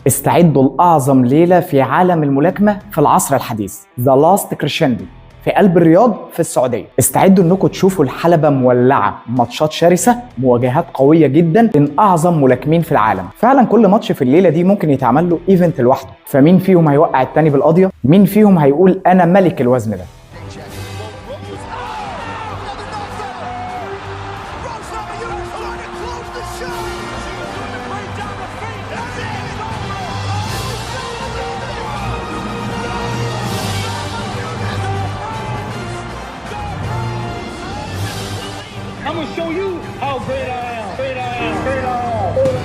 استعدوا لأعظم ليلة في عالم الملاكمة في العصر الحديث، ذا لاست كريشندو في قلب الرياض في السعودية. استعدوا انكم تشوفوا الحلبة مولعة، ماتشات شرسة، مواجهات قوية جدا من أعظم ملاكمين في العالم. فعلا كل ماتش في الليلة دي ممكن يتعمل له ايفنت لوحده، فمين فيهم هيوقع التاني بالقضية؟ مين فيهم هيقول أنا ملك الوزن ده؟ I'm gonna show you how great I am. Great I am. Great I am.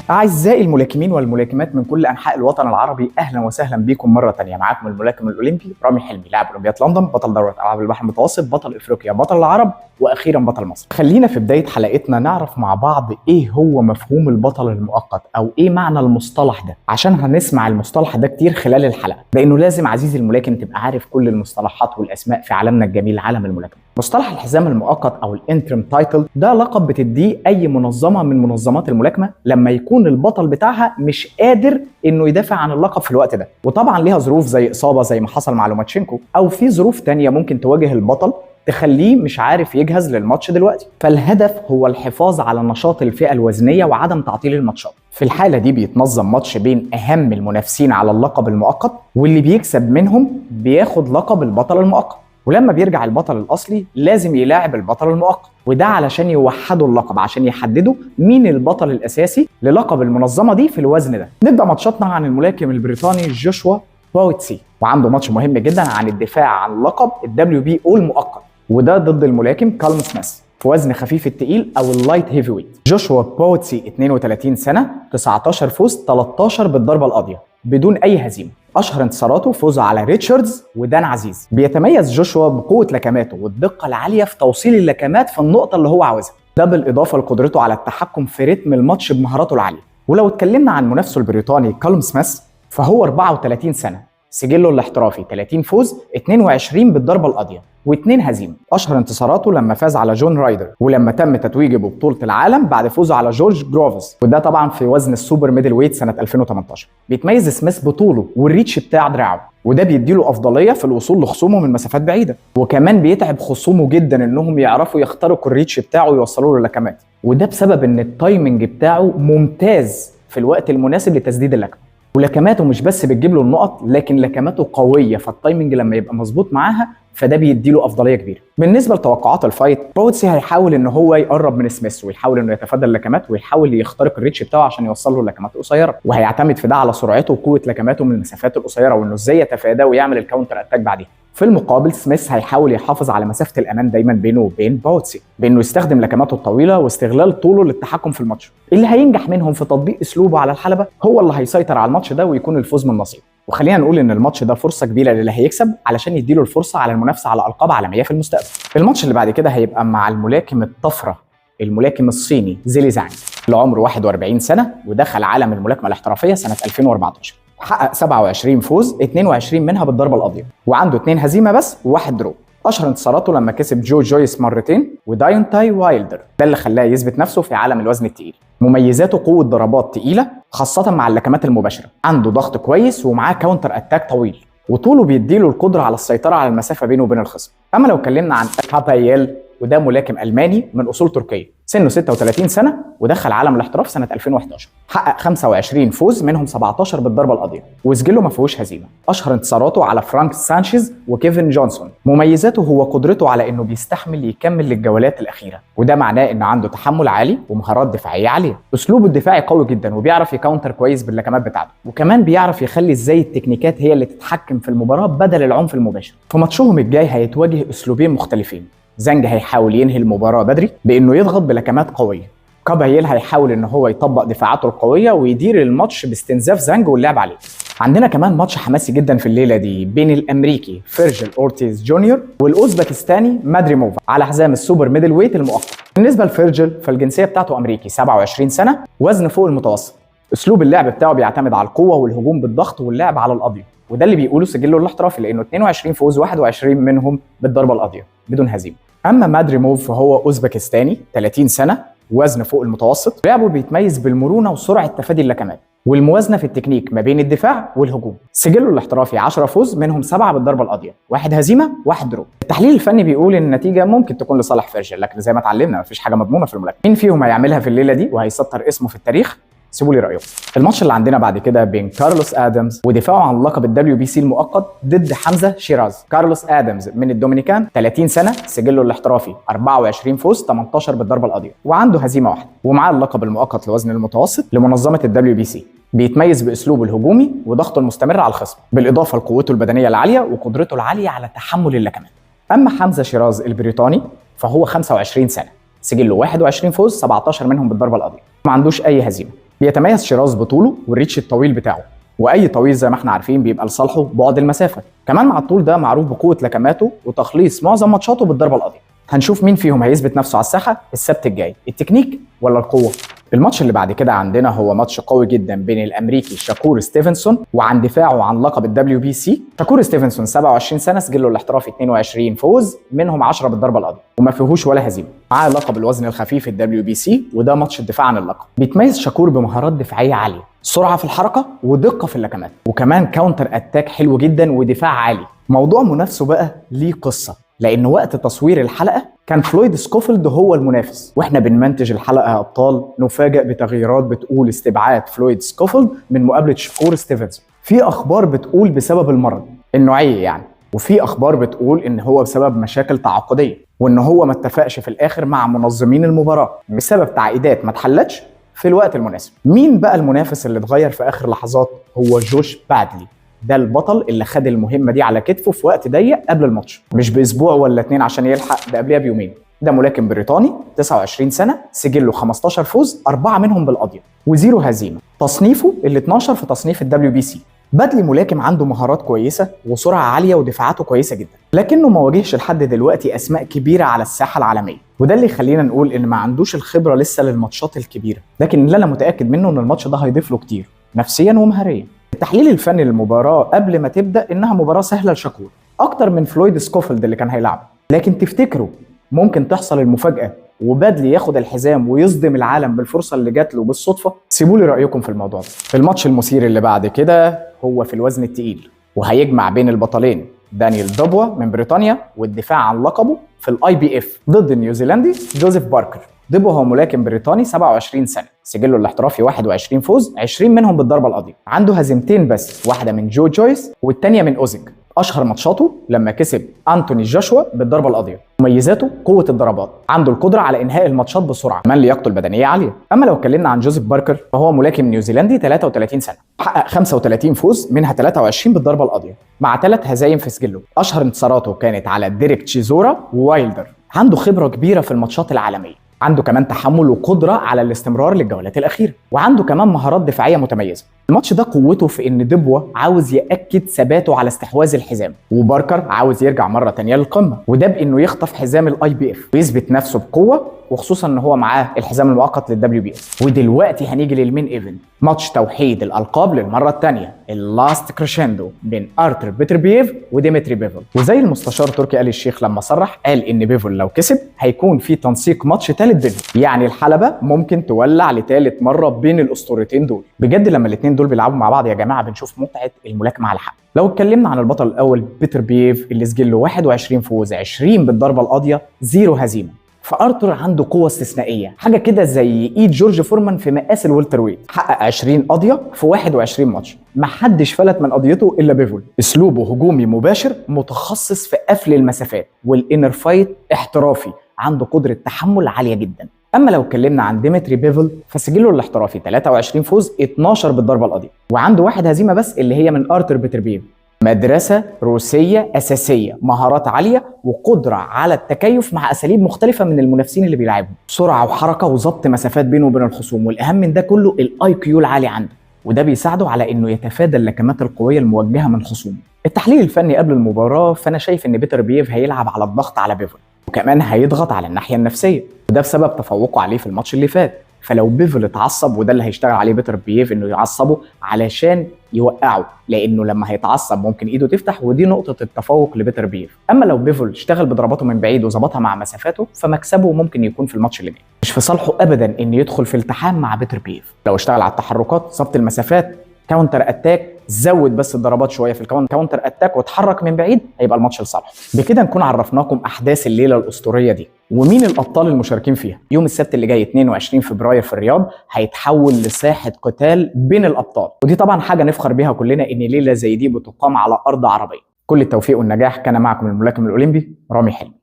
أعزائي الملاكمين والملاكمات من كل أنحاء الوطن العربي، أهلا وسهلا بكم مرة تانية. معاكم الملاكم الأولمبي رامي حلمي، لاعب أولمبياد لندن، بطل دورة ألعاب البحر المتوسط، بطل إفريقيا، بطل العرب، وأخيرا بطل مصر. خلينا في بداية حلقتنا نعرف مع بعض إيه هو مفهوم البطل المؤقت أو إيه معنى المصطلح ده، عشان هنسمع المصطلح ده كتير خلال الحلقة، لأنه لازم عزيزي الملاكم تبقى عارف كل المصطلحات والأسماء في عالمنا الجميل عالم الملاكمة. مصطلح الحزام المؤقت او الانترم تايتل ده لقب بتديه اي منظمه من منظمات الملاكمه لما يكون البطل بتاعها مش قادر انه يدافع عن اللقب في الوقت ده. وطبعا ليها ظروف زي اصابه زي ما حصل مع لوماتشينكو، او في ظروف تانية ممكن تواجه البطل تخليه مش عارف يجهز للماتش دلوقتي. فالهدف هو الحفاظ على نشاط الفئه الوزنيه وعدم تعطيل الماتشات. في الحاله دي بيتنظم ماتش بين اهم المنافسين على اللقب المؤقت، واللي بيكسب منهم بياخد لقب البطل المؤقت. ولما بيرجع البطل الأصلي لازم يلاعب البطل المؤقت، وده علشان يوحدوا اللقب، عشان يحددوا مين البطل الأساسي للقب المنظمة دي في الوزن ده. نبدأ ماتشاتنا عن الملاكم البريطاني جوشوا بويتسي، وعنده ماتش مهم جدا عن الدفاع عن لقب WBO المؤقت، وده ضد الملاكم كالوم سميث في وزن خفيف التقيل أو اللايت هيفي ويت. جوشوا بويتسي 32 سنة، 19 فوز، 13 بالضربة القاضية بدون أي هزيمة. أشهر انتصاراته فوزه على ريتشاردز ودان عزيز. بيتميز جوشوا بقوة لكماته والدقة العالية في توصيل اللكمات في النقطة اللي هو عاوزها، ده بالإضافة لقدرته على التحكم في رتم الماتش بمهاراته العالية. ولو اتكلمنا عن منافسه البريطاني كالوم سميث، فهو 34 سنة، سجله الاحترافي 30 فوز، 22 بالضربة القاضية و2 هزيمة. أشهر انتصاراته لما فاز على جون رايدر، ولما تم تتويجه ببطولة العالم بعد فوزه على جورج جروفز، وده طبعا في وزن السوبر ميدل ويت سنة 2018. بيتميز سميث بطوله والريتش بتاع دراعه، وده بيديله أفضلية في الوصول لخصومه من مسافات بعيدة. وكمان بيتعب خصومه جدا إنهم يعرفوا يخترقوا الريتش بتاعه ويوصلوا له لكمات، وده بسبب إن التايمنج بتاعه ممتاز في الوقت المناسب لتسديد اللكمة. ولكماته مش بس بتجيب له النقط، لكن لكماته قويه، فالتايمنج لما يبقى مظبوط معاها فده بيديله افضليه كبيره. بالنسبه لتوقعات الفايت، بويتسي هيحاول ان هو يقرب من سميث، ويحاول انه يتفادى اللكمات، ويحاول يخترق الريتش بتاعه عشان يوصل له لكمات قصيره، وهيعتمد في ده على سرعته وقوه لكماته من المسافات القصيره، وانه ازاي يتفادى ويعمل الكاونتر اتاك بعديها. في المقابل سميث هيحاول يحافظ على مسافه الامان دايما بينه وبين بويتسي، بانه يستخدم لكماته الطويله واستغلال طوله للتحكم في الماتش. اللي هينجح منهم في تطبيق اسلوبه على الحلبه هو اللي هيسيطر على الماتش ده ويكون الفوز من نصيبه. وخلينا نقول ان الماتش ده فرصه كبيره للي هيكسب علشان يديله الفرصه على المنافسه على القاب عالميه في المستقبل. الماتش اللي بعد كده هيبقى مع الملاكم الطفره، الملاكم الصيني زيلي زانج، اللي عمره 41 سنه، ودخل عالم الملاكمه الاحترافيه سنه 2014. حقق 27 فوز، 22 منها بالضربه القاضيه، وعنده 2 هزيمه بس وواحد درو. اشهر انتصاراته لما كسب جو جويس مرتين ودايونتاي وايلدر، ده اللي خلاه يثبت نفسه في عالم الوزن الثقيل. مميزاته قوه ضربات تقيله خاصه مع اللكمات المباشره، عنده ضغط كويس ومعاه كاونتر اتاك طويل، وطوله بيديله القدره على السيطره على المسافه بينه وبين الخصم. اما لو اتكلمنا عن كابايل، وده ملاكم الماني من اصول تركيه، سنه 36 سنه، ودخل عالم الاحتراف سنه 2011. حقق 25 فوز منهم 17 بالضربه القاضيه، وسجله ما فيهوش هزيمه. اشهر انتصاراته على فرانك سانشيز وكيفن جونسون. مميزاته هو قدرته على انه بيستحمل يكمل للجولات الاخيره، وده معناه ان عنده تحمل عالي ومهارات دفاعيه عاليه. اسلوبه الدفاعي قوي جدا، وبيعرف يكاونتر كويس باللكمات بتاعته، وكمان بيعرف يخلي ازاي التكنيكات هي اللي تتحكم في المباراه بدل العنف المباشر. في ماتشهم الجاي هيتواجه اسلوبين مختلفين. زانج هيحاول ينهي المباراة بدري بانه يضغط بلكمات قوية. كابايل هيحاول ان هو يطبق دفاعاته القوية ويدير الماتش باستنزاف زانج واللعب عليه. عندنا كمان ماتش حماسي جدا في الليلة دي بين الامريكي فيرجل اورتيز جونيور والاوزبكستاني مادريموف على حزام السوبر ميدل ويت المؤقت. بالنسبة لفيرجل فالجنسية بتاعته امريكي، 27 سنة، وزن فوق المتوسط. اسلوب اللعب بتاعه بيعتمد على القوة والهجوم بالضغط واللعب على القاضية، وده اللي بيقوله سجله الاحترافي، لانه 22 فوز 21 منهم بالضربة القاضية بدون هزيمه. اما مادريموف فهو اوزبكستاني 30 سنه، وزن فوق المتوسط. لعبه بيتميز بالمرونه وسرعه تفادي اللكمات والموازنه في التكنيك ما بين الدفاع والهجوم. سجله الاحترافي 10 فوز منهم 7 بالضربه القاضيه، 1 هزيمه 1 درو. التحليل الفني بيقول ان النتيجه ممكن تكون لصالح فيرجل، لكن زي ما اتعلمنا مفيش حاجه مضمونه في الملاكمه. مين فيهم هيعملها في الليله دي وهيسطر اسمه في التاريخ؟ سيبوا لي رايكم. الماتش اللي عندنا بعد كده بين كارلوس ادمز ودفاعه عن لقب الدبليو بي سي المؤقت ضد حمزه شيراز. كارلوس ادمز من الدومينيكان 30 سنه، سجله الاحترافي 24 فوز 18 بالضربه القاضيه، وعنده هزيمه واحده، ومعاه اللقب المؤقت لوزن المتوسط لمنظمه الدبليو بي سي. بيتميز باسلوبه الهجومي وضغطه المستمر على الخصم، بالاضافه لقوته البدنيه العاليه وقدرته العاليه على تحمل اللكمات. اما حمزه شيراز البريطاني فهو 25 سنه، سجله 21 فوز 17 منهم بالضربه القاضيه، ما عندوش اي هزيمه. بيتميز شيراز بطوله والريتش الطويل بتاعه، واي طويل زي ما احنا عارفين بيبقى لصالحه بعد المسافه. كمان مع الطول ده معروف بقوه لكماته وتخليص معظم ماتشاته بالضربه القاضيه. هنشوف مين فيهم هيثبت نفسه على الساحه السبت الجاي، التكنيك ولا القوه. الماتش اللي بعد كده عندنا هو ماتش قوي جدا بين الامريكي شاكور ستيفنسون وعن دفاعه عن لقب الدبليو بي سي. شاكور ستيفنسون 27 سنه، سجله الاحترافي 22 فوز منهم 10 بالضربه القاضيه، وما فيهوش ولا هزيمه. معاه لقب الوزن الخفيف الدبليو بي سي، وده ماتش الدفاع عن اللقب. بيتميز شاكور بمهارات دفاعيه عاليه، سرعه في الحركه ودقه في اللكمات، وكمان كاونتر اتاك حلو جدا ودفاع عالي. موضوع منافسه بقى ليه قصه، لان وقت تصوير الحلقه كان فلويد سكوفيلد هو المنافس، واحنا بنمنتج الحلقه يا ابطال نفاجئ بتغييرات بتقول استبعاد فلويد سكوفيلد من مقابله شاكور ستيفنسون. في اخبار بتقول بسبب المرض النوعيه يعني، وفي اخبار بتقول ان هو بسبب مشاكل تعاقديه، وان هو ما اتفقش في الاخر مع منظمين المباراه بسبب تعقيدات ما اتحلتش في الوقت المناسب. مين بقى المنافس اللي اتغير في اخر لحظات؟ هو جوش بادلي، ده البطل اللي خد المهمه دي على كتفه في وقت ضيق قبل الماتش، مش باسبوع ولا 2 عشان يلحق، ده قبلها بيومين. ده ملاكم بريطاني 29 سنه، سجله 15 فوز 4 منهم بالقضيه وزيرو هزيمه، تصنيفه ال 12 في تصنيف الدبليو بي سي. بادلي ملاكم عنده مهارات كويسه وسرعه عاليه ودفاعاته كويسه جدا، لكنه ما واجهش لحد دلوقتي اسماء كبيره على الساحه العالميه، وده اللي يخلينا نقول ان ما عندوش الخبره لسه للماتشات الكبيره. لكن اللي انا متاكد منه ان الماتش ده هيضيف له كتير نفسيا ومهاريا. التحليل الفني للمباراه قبل ما تبدا انها مباراه سهله لشاكور اكتر من فلويد سكوفيلد اللي كان هيلعبه، لكن تفتكروا ممكن تحصل المفاجاه وبادلي ياخد الحزام ويصدم العالم بالفرصه اللي جات له بالصدفه؟ سيبوا لي رايكم في الموضوع ده. في الماتش المثير اللي بعد كده هو في الوزن الثقيل، وهيجمع بين البطلين دانيال دوبوا من بريطانيا والدفاع عن لقبه في الاي بي اف ضد النيوزيلندي جوزيف باركر. دوبوا هو ملاكم بريطاني 27 سنه، سجله الاحترافي 21 فوز 20 منهم بالضربه القاضيه، عنده هزيمتين بس، واحده من جو جويس والثانيه من اوزيك. اشهر ماتشاته لما كسب انتوني جاشوا بالضربه القاضيه. مميزاته قوه الضربات، عنده القدره على انهاء الماتشات بسرعه، كمان لياقته البدنيه عاليه. اما لو اتكلمنا عن جوزيف باركر فهو ملاكم نيوزيلندي 33 سنه، حقق 35 فوز منها 23 بالضربه القاضيه مع 3 هزايم في سجله. اشهر انتصاراته كانت على ديريك تشيزورا ووايلدر. عنده خبره كبيره في الماتشات العالميه، عنده كمان تحمل وقدره على الاستمرار للجولات الاخيره، وعنده كمان مهارات دفاعيه متميزه. الماتش ده قوته في ان دبوا عاوز ياكد ثباته على استحواذ الحزام، وباركر عاوز يرجع مره تانية للقمه، وده بانه يخطف حزام الاي بي اف ويثبت نفسه بقوه، وخصوصا ان هو معاه الحزام المؤقت للدبليو بي اس. ودلوقتي هنيجي للمين ايفنت، ماتش توحيد الالقاب للمره الثانيه، اللاست كريشندو بين ارتر بيتربييف وديمتري بيفل. وزي المستشار تركي آل الشيخ لما صرح قال ان بيفل لو كسب هيكون في تنسيق ماتش ثالث بينهم، يعني الحلبه ممكن تولع لثالث مره بين الاسطورتين دول. بجد لما الاثنين دول بيلعبوا مع بعض يا جماعه بنشوف متعه الملاكمه على حق. لو اتكلمنا عن البطل الاول بيتربييف اللي سجله 21 فوز 20 بالضربه القاضيه زيرو هزيمه، فارتر عنده قوه استثنائيه، حاجه كده زي ايد جورج فورمان في مقاس الولتر ويت. حقق 20 قضيه في 21 ماتش، ما حدش فلت من قضيته الا بيفل. اسلوبه هجومي مباشر متخصص في قفل المسافات، والانر فايت احترافي، عنده قدره تحمل عاليه جدا. اما لو اتكلمنا عن ديمتري بيفل فسجله الاحترافي 23 فوز 12 بالضربه القاضيه، وعنده 1 هزيمه بس اللي هي من ارتر بيتربييف. مدرسة روسية أساسية، مهارات عالية وقدرة على التكيف مع أساليب مختلفة من المنافسين اللي بيلعبهم، سرعة وحركة وضبط مسافات بينه وبين الخصوم، والأهم من ده كله الاي كيو العالي عنده، وده بيساعده على إنه يتفادى اللكمات القوية الموجهة من خصومه. التحليل الفني قبل المباراة فأنا شايف إن بيتربييف هيلعب على الضغط على بيفل، وكمان هيضغط على الناحية النفسية، وده بسبب تفوقه عليه في الماتش اللي فات. فلو بيفل اتعصب، وده اللي هيشتغل عليه بيتر بييف، انه يعصبه علشان يوقعه، لانه لما هيتعصب ممكن ايده تفتح، ودي نقطه التفوق لبيتر بييف. اما لو بيفل اشتغل بضرباته من بعيد وظبطها مع مسافاته، فمكسبه ممكن يكون في الماتش اللي جاي. مش في صالحه ابدا ان يدخل في التحام مع بيتر بييف. لو اشتغل على التحركات، ظبط المسافات، كاونتر اتاك، زود بس الضربات شويه في الكاونتر اتاك واتحرك من بعيد، هيبقى الماتش لصالحه. بكده نكون عرفناكم احداث الليله الاسطوريه دي ومين الابطال المشاركين فيها. يوم السبت اللي جاي 22 فبراير في الرياض هيتحول لساحه قتال بين الابطال، ودي طبعا حاجه نفخر بيها كلنا ان ليله زي دي بتقام على ارض عربيه. كل التوفيق والنجاح. كان معكم الملاكم الاولمبي رامي حلمي.